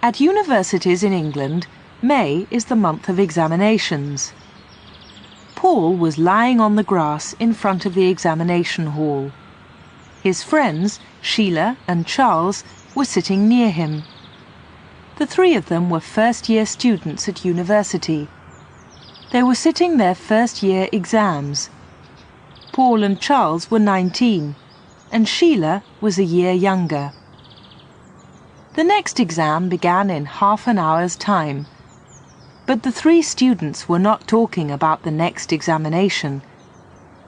At universities in England, May is the month of examinations. Paul was lying on the grass in front of the examination hall. His friends, Sheila and Charles, were sitting near him. The three of them were first-year students at university. They were sitting their first-year exams. Paul and Charles were 19, and Sheila was a year younger. The next exam began in half an hour's time, but the three students were not talking about the next examination.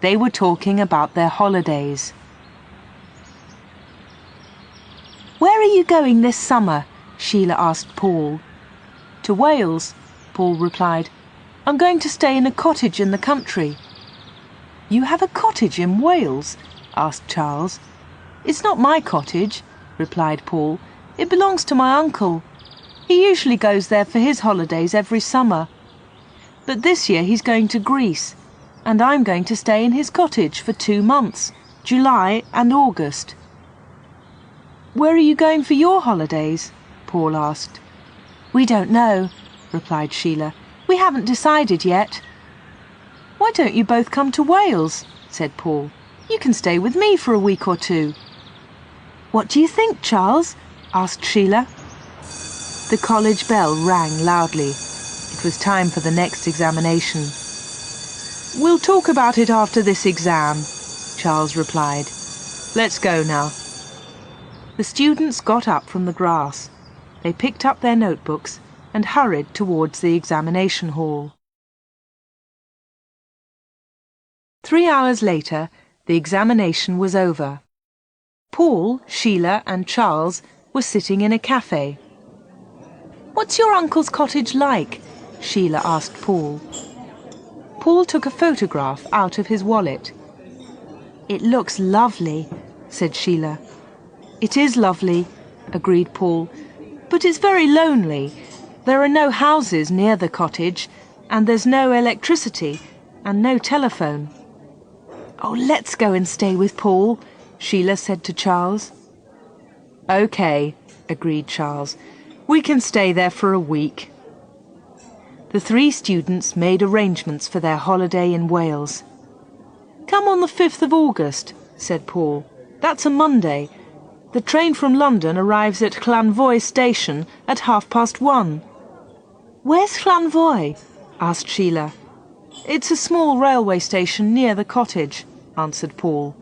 They were talking about their holidays. "Where are you going this summer?" Sheila asked Paul. "To Wales," Paul replied. "I'm going to stay in a cottage in the country." "You have a cottage in Wales?" asked Charles. "It's not my cottage," replied Paul. "It belongs to my uncle. He usually goes there for his holidays every summer. But this year he's going to Greece, and I'm going to stay in his cottage for 2 months, July and August." "Where are you going for your holidays?" Paul asked. "We don't know," replied Sheila. "We haven't decided yet." "Why don't you both come to Wales?" said Paul. "You can stay with me for a week or 2. "What do you think, Charles?" asked Sheila. The college bell rang loudly. It was time for the next examination. "We'll talk about it after this exam," Charles replied. "Let's go now." The students got up from the grass. They picked up their notebooks and hurried towards the examination hall. 3 hours later, the examination was over. Paul, Sheila and Charles were sitting in a cafe. "What's your uncle's cottage like?" Sheila asked Paul. Paul took a photograph out of his wallet. "It looks lovely," said Sheila. "It is lovely," agreed Paul, "but it's very lonely. There are no houses near the cottage, and there's no electricity and no telephone." "Oh, let's go and stay with Paul," Sheila said to Charles. "OK," agreed Charles. "We can stay there for a week." The three students made arrangements for their holiday in Wales. "Come on the 5th of August," said Paul. "That's a Monday. The train from London arrives at Llanfoy station at 1:30. "Where's Llanfoy?" asked Sheila. "It's a small railway station near the cottage," answered Paul.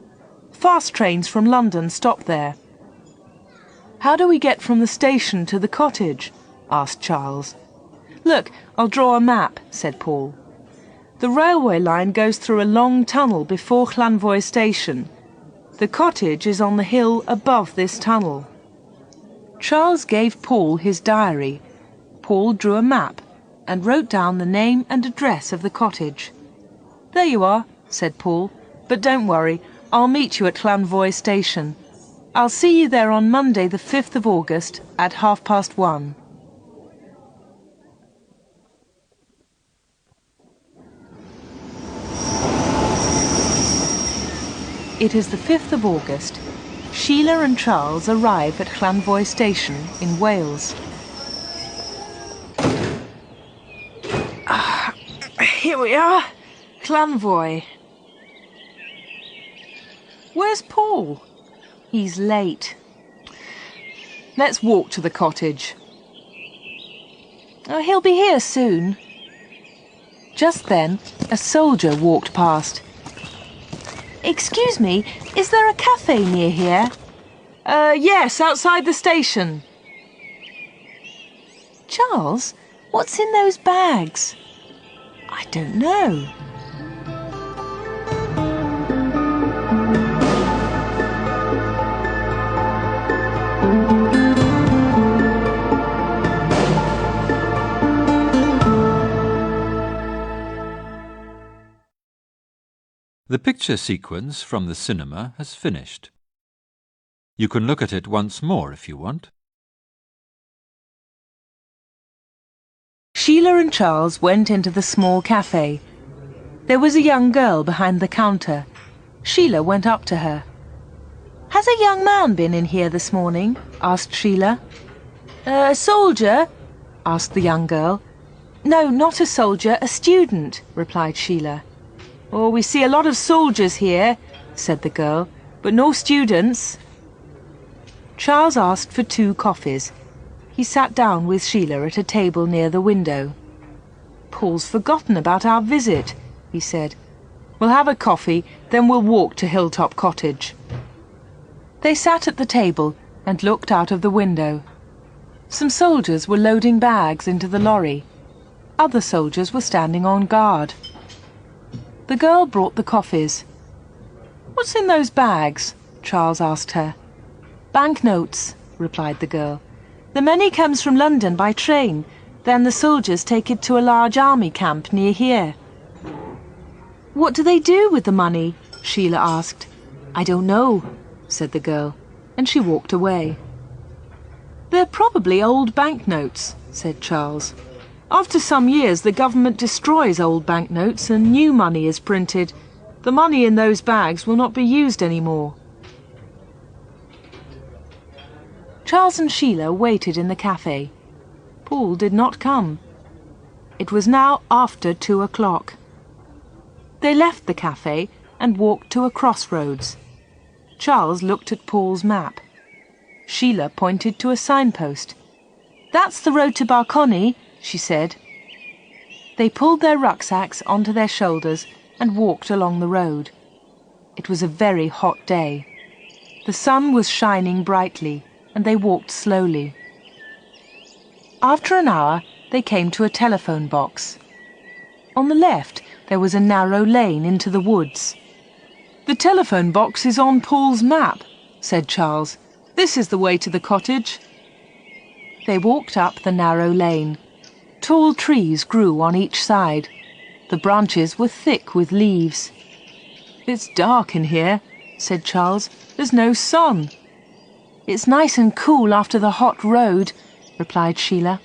"Fast trains from London stop there." "How do we get from the station to the cottage?" asked Charles. "Look, I'll draw a map," said Paul. "The railway line goes through a long tunnel before Llanfoy station. The cottage is on the hill above this tunnel." Charles gave Paul his diary. Paul drew a map and wrote down the name and address of the cottage. "There you are," said Paul. "But don't worry, I'll meet you at Llanfoy station. I'll see you there on Monday the 5th of August at 1:30. It is the 5th of August. Sheila and Charles arrive at Llanfoy station in Wales. Here we are, Llanfoy. Where's Paul? He's late. Let's walk to the cottage. Oh, he'll be here soon. Just then, a soldier walked past. "Excuse me, is there a cafe near here?" Yes, outside the station." "Charles, what's in those bags?" "I don't know." The picture sequence from the cinema has finished. You can look at it once more if you want. Sheila and Charles went into the small cafe. There was a young girl behind the counter. Sheila went up to her. "Has a young man been in here this morning?" asked Sheila. A soldier? asked the young girl. No, not a soldier, a student, replied Sheila. Oh, we see a lot of soldiers here, said the girl, but no students. Charles asked for 2 coffees. He sat down with Sheila at a table near the window. Paul's forgotten about our visit, he said. We'll have a coffee, then we'll walk to Hilltop Cottage. They sat at the table and looked out of the window. Some soldiers were loading bags into the lorry. Other soldiers were standing on guard. The girl brought the coffees. What's in those bags? Charles asked her. Banknotes, replied the girl. The money comes from London by train. Then the soldiers take it to a large army camp near here. What do they do with the money? Sheila asked. I don't know, said the girl, and she walked away. They're probably old banknotes, said Charles. After some years, the government destroys old banknotes and new money is printed. The money in those bags will not be used anymore. Charles and Sheila waited in the cafe. Paul did not come. It was now after 2 o'clock. They left the cafe and walked to a crossroads. Charles looked at Paul's map. Sheila pointed to a signpost. That's the road to Barcony, she said. They pulled their rucksacks onto their shoulders and walked along the road. It was a very hot day. The sun was shining brightly, and they walked slowly. After an hour, they came to a telephone box. On the left, there was a narrow lane into the woods. The telephone box is on Paul's map, said Charles. This is the way to the cottage. They walked up the narrow lane. Tall trees grew on each side. The branches were thick with leaves. It's dark in here, said Charles. There's no sun. It's nice and cool after the hot road, replied Sheila.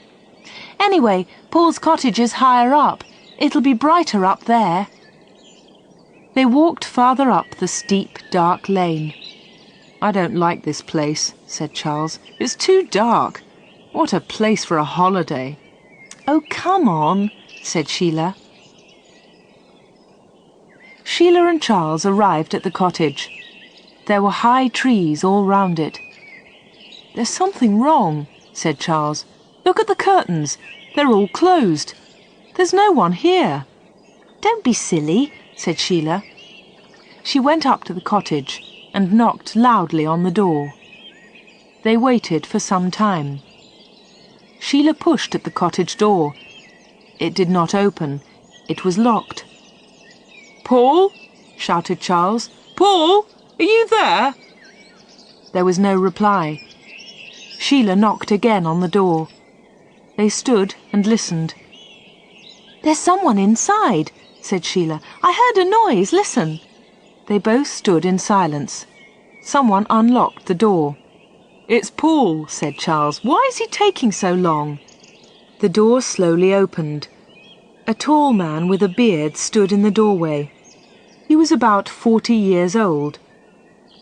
Anyway, Paul's cottage is higher up. It'll be brighter up there. They walked farther up the steep, dark lane. I don't like this place, said Charles. It's too dark. What a place for a holiday. Oh, come on, said Sheila. Sheila and Charles arrived at the cottage. There were high trees all round it. There's something wrong, said Charles. Look at the curtains. They're all closed. There's no one here. Don't be silly, said Sheila. She went up to the cottage and knocked loudly on the door. They waited for some time. Sheila pushed at the cottage door. It did not open. It was locked. Paul? Shouted Charles. Paul, are you there? There was no reply. Sheila knocked again on the door. They stood and listened. There's someone inside, said Sheila. I heard a noise. Listen. They both stood in silence. Someone unlocked the door. It's Paul, said Charles. Why is he taking so long? The door slowly opened. A tall man with a beard stood in the doorway. He was about 40 years old.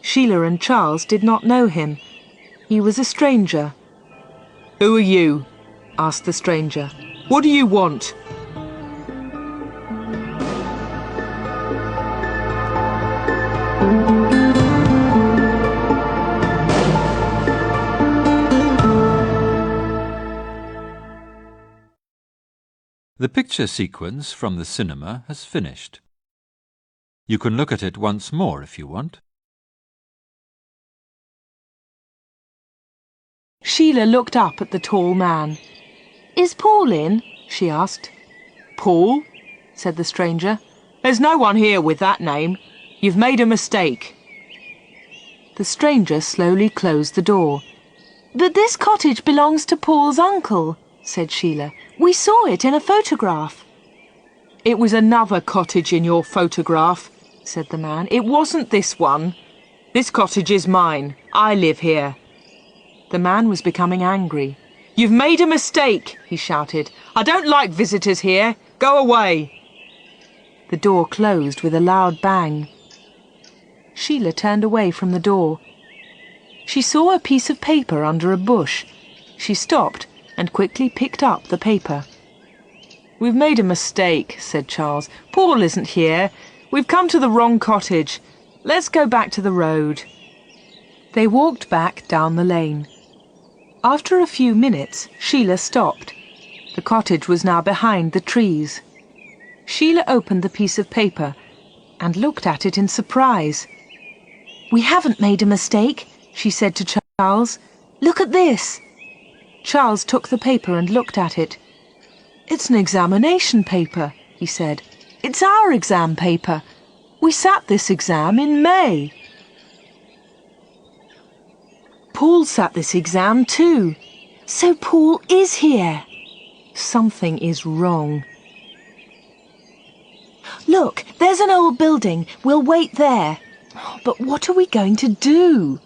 Sheila and Charles did not know him. He was a stranger. Who are you? Asked the stranger. What do you want? The picture sequence from the cinema has finished. You can look at it once more if you want. Sheila looked up at the tall man. Is Paul in? She asked. Paul? Said the stranger. There's no one here with that name. You've made a mistake. The stranger slowly closed the door. But this cottage belongs to Paul's uncle, said Sheila. We saw it in a photograph. It was another cottage in your photograph, said the man. It wasn't this one. This cottage is mine. I live here. The man was becoming angry. You've made a mistake, he shouted. I don't like visitors here. Go away. The door closed with a loud bang. Sheila turned away from the door. She saw a piece of paper under a bush. She stopped and quickly picked up the paper. "We've made a mistake," said Charles. "Paul isn't here. We've come to the wrong cottage. Let's go back to the road." They walked back down the lane. After a few minutes, Sheila stopped. The cottage was now behind the trees. Sheila opened the piece of paper and looked at it in surprise. "We haven't made a mistake," she said to Charles. "Look at this." Charles took the paper and looked at it. "It's an examination paper," he said. "It's our exam paper. We sat this exam in May." "Paul sat this exam too. So Paul is here." Something is wrong. "Look, there's an old building. We'll wait there." "But what are we going to do?"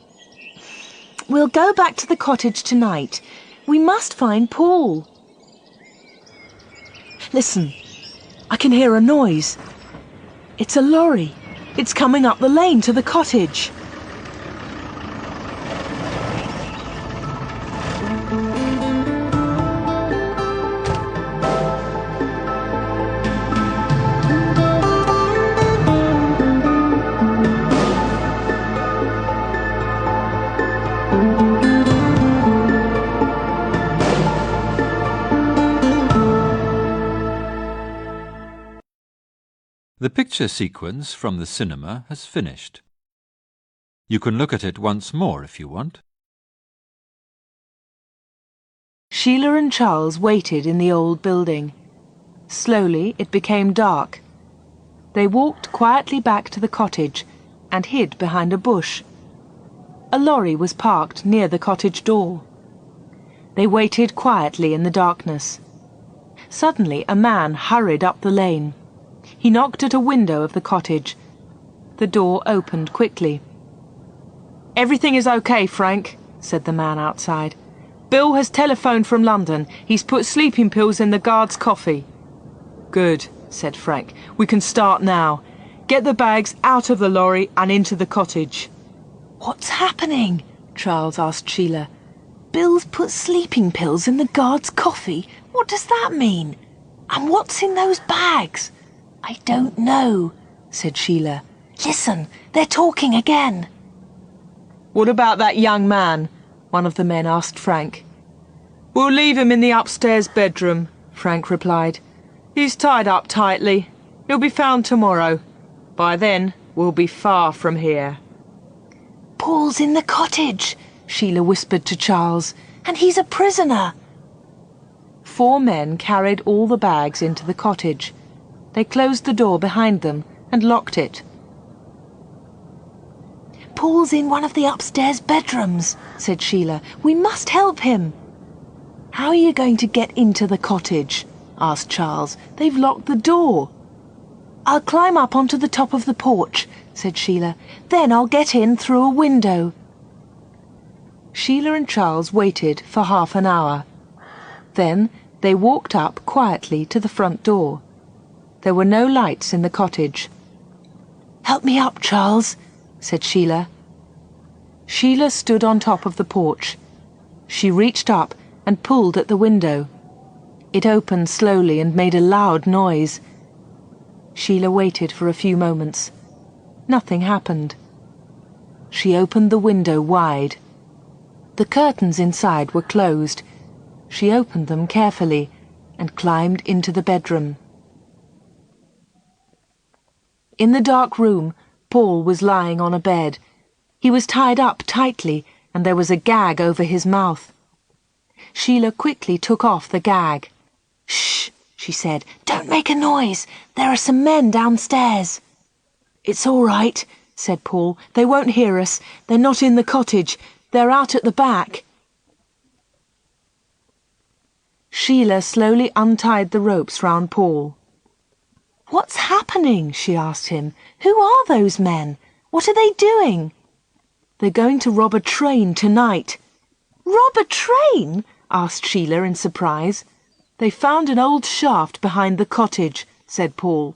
"We'll go back to the cottage tonight. We must find Paul." "Listen, I can hear a noise. It's a lorry. It's coming up the lane to the cottage." The picture sequence from the cinema has finished. You can look at it once more if you want. Sheila and Charles waited in the old building. Slowly it became dark. They walked quietly back to the cottage and hid behind a bush. A lorry was parked near the cottage door. They waited quietly in the darkness. Suddenly a man hurried up the lane. He knocked at a window of the cottage. The door opened quickly. "Everything is okay, Frank," said the man outside. "Bill has telephoned from London. He's put sleeping pills in the guard's coffee." "Good," said Frank. "We can start now. Get the bags out of the lorry and into the cottage." "What's happening?" Charles asked Sheila. "Bill's put sleeping pills in the guard's coffee. What does that mean? And what's in those bags?" "I don't know," said Sheila. "Listen, they're talking again." "What about that young man?" one of the men asked Frank. "We'll leave him in the upstairs bedroom," Frank replied. "He's tied up tightly. He'll be found tomorrow. By then, we'll be far from here." "Paul's in the cottage," Sheila whispered to Charles, "and he's a prisoner." 4 men carried all the bags into the cottage. They closed the door behind them and locked it. "Paul's in one of the upstairs bedrooms," said Sheila. "We must help him." "How are you going to get into the cottage?" asked Charles. "They've locked the door." "I'll climb up onto the top of the porch," said Sheila. "Then I'll get in through a window." Sheila and Charles waited for half an hour. Then they walked up quietly to the front door. There were no lights in the cottage. "Help me up, Charles," said Sheila. Sheila stood on top of the porch. She reached up and pulled at the window. It opened slowly and made a loud noise. Sheila waited for a few moments. Nothing happened. She opened the window wide. The curtains inside were closed. She opened them carefully and climbed into the bedroom. In the dark room, Paul was lying on a bed. He was tied up tightly, and there was a gag over his mouth. Sheila quickly took off the gag. "Shh," she said. "Don't make a noise. There are some men downstairs." "It's all right," said Paul. "They won't hear us. They're not in the cottage. They're out at the back." Sheila slowly untied the ropes round Paul. "What's happening?" she asked him. "Who are those men? What are they doing?" "They're going to rob a train tonight." "Rob a train?" asked Sheila in surprise. "They found an old shaft behind the cottage," said Paul.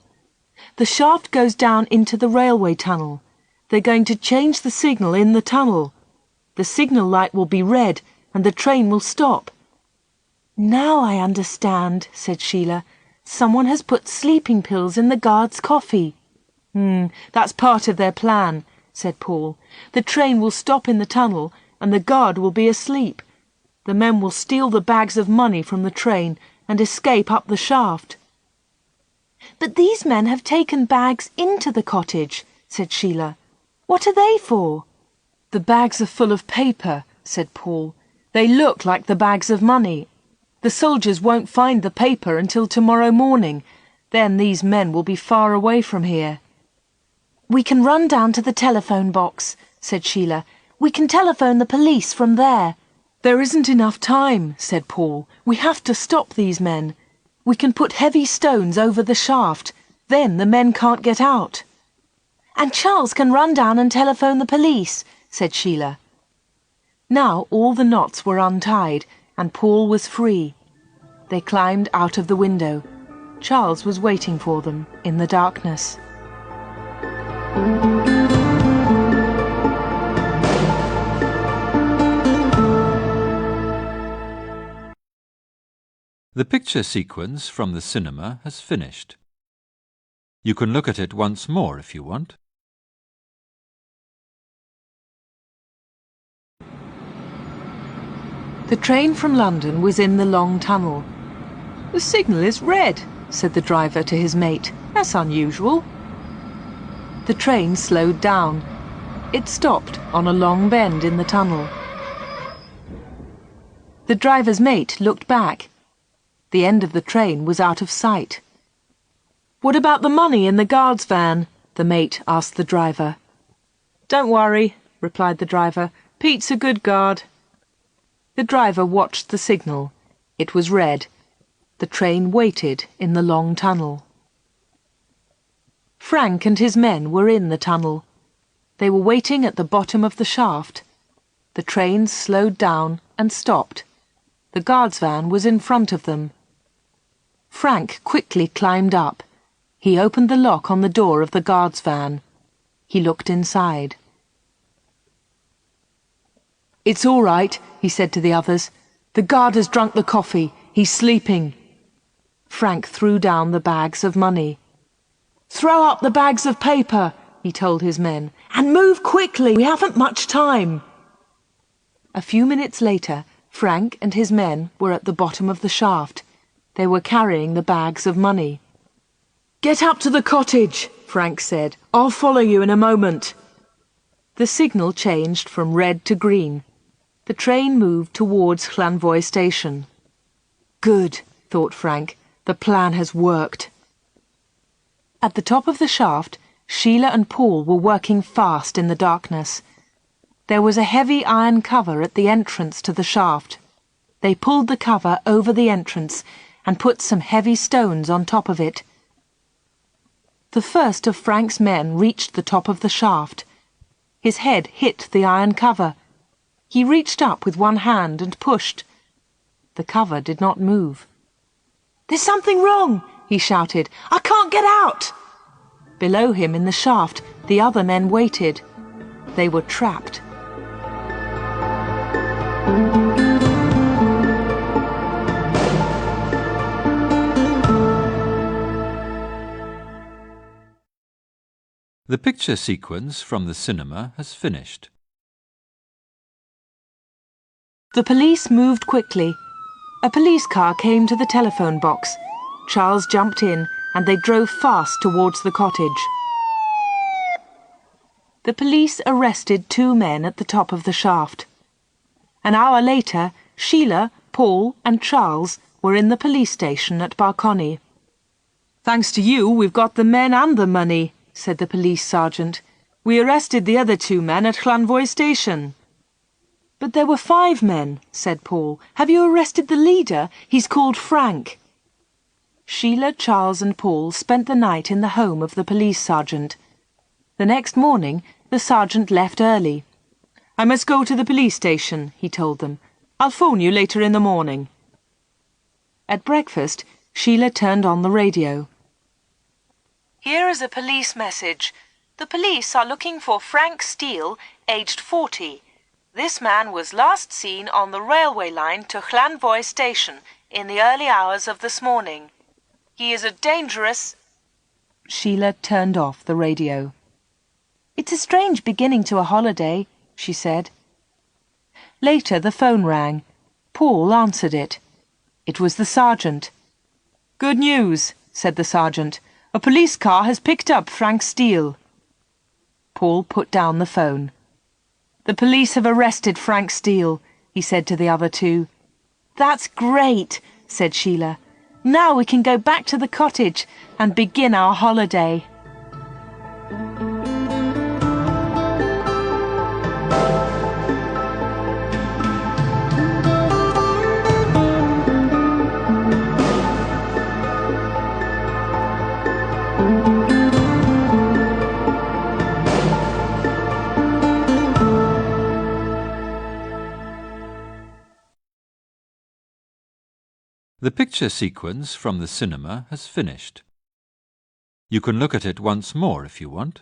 "The shaft goes down into the railway tunnel. They're going to change the signal in the tunnel. The signal light will be red, and the train will stop. Now I understand, said Sheila. Someone has put sleeping pills in the guard's coffee. That's part of their plan, said Paul. The train will stop in the tunnel and the guard will be asleep. The men will steal the bags of money from the train and escape up the shaft. But these men have taken bags into the cottage, said Sheila. What are they for? The bags are full of paper, said Paul. They look like the bags of money. The soldiers won't find the paper until tomorrow morning. Then these men will be far away from here. We can run down to the telephone box, said Sheila. We can telephone the police from there. There isn't enough time, said Paul. We have to stop these men. We can put heavy stones over the shaft. Then the men can't get out. And Charles can run down and telephone the police, said Sheila. Now all the knots were untied and Paul was free. They climbed out of the window. Charles was waiting for them in the darkness. The picture sequence from the cinema has finished. You can look at it once more if you want. The train from London was in the long tunnel. The signal is red, said the driver to his mate. That's unusual. The train slowed down. It stopped on a long bend in the tunnel. The driver's mate looked back. The end of the train was out of sight. What about the money in the guard's van? The mate asked the driver. Don't worry, replied the driver. Pete's a good guard. The driver watched the signal. It was red. The train waited in the long tunnel. Frank and his men were in the tunnel. They were waiting at the bottom of the shaft. The train slowed down and stopped. The guard's van was in front of them. Frank quickly climbed up. He opened the lock on the door of the guard's van. He looked inside. It's all right, he said to the others. The guard has drunk the coffee. He's sleeping. Frank threw down the bags of money. Throw up the bags of paper, he told his men, and move quickly. We haven't much time. A few minutes later, Frank and his men were at the bottom of the shaft. They were carrying the bags of money. Get up to the cottage, Frank said. I'll follow you in a moment. The signal changed from red to green. The train moved towards Llanvoy station. Good, thought Frank. The plan has worked. At the top of the shaft, Sheila and Paul were working fast in the darkness. There was a heavy iron cover at the entrance to the shaft. They pulled the cover over the entrance and put some heavy stones on top of it. The first of Frank's men reached the top of the shaft. His head hit the iron cover. He reached up with one hand and pushed. The cover did not move. There's something wrong, he shouted. I can't get out. Below him in the shaft, the other men waited. They were trapped. The picture sequence from the cinema has finished. The police moved quickly. A police car came to the telephone box. Charles jumped in and they drove fast towards the cottage. The police arrested 2 men at the top of the shaft. An hour later, Sheila, Paul and Charles were in the police station at Barconney. Thanks to you, we've got the men and the money, said the police sergeant. We arrested the other 2 men at Llanvoy station. But there were 5 men, said Paul. Have you arrested the leader? He's called Frank. Sheila, Charles and Paul spent the night in the home of the police sergeant. The next morning, the sergeant left early. I must go to the police station, he told them. I'll phone you later in the morning. At breakfast, Sheila turned on the radio. Here is a police message. The police are looking for Frank Steele, aged 40. This man was last seen on the railway line to Llanvoy station in the early hours of this morning. He is a dangerous... Sheila turned off the radio. It's a strange beginning to a holiday, she said. Later the phone rang. Paul answered it. It was the sergeant. "Good news," said the sergeant. "A police car has picked up Frank Steele." Paul put down the phone. "The police have arrested Frank Steele," he said to the other two. "That's great," said Sheila. "Now we can go back to the cottage and begin our holiday." The picture sequence from the cinema has finished. You can look at it once more if you want.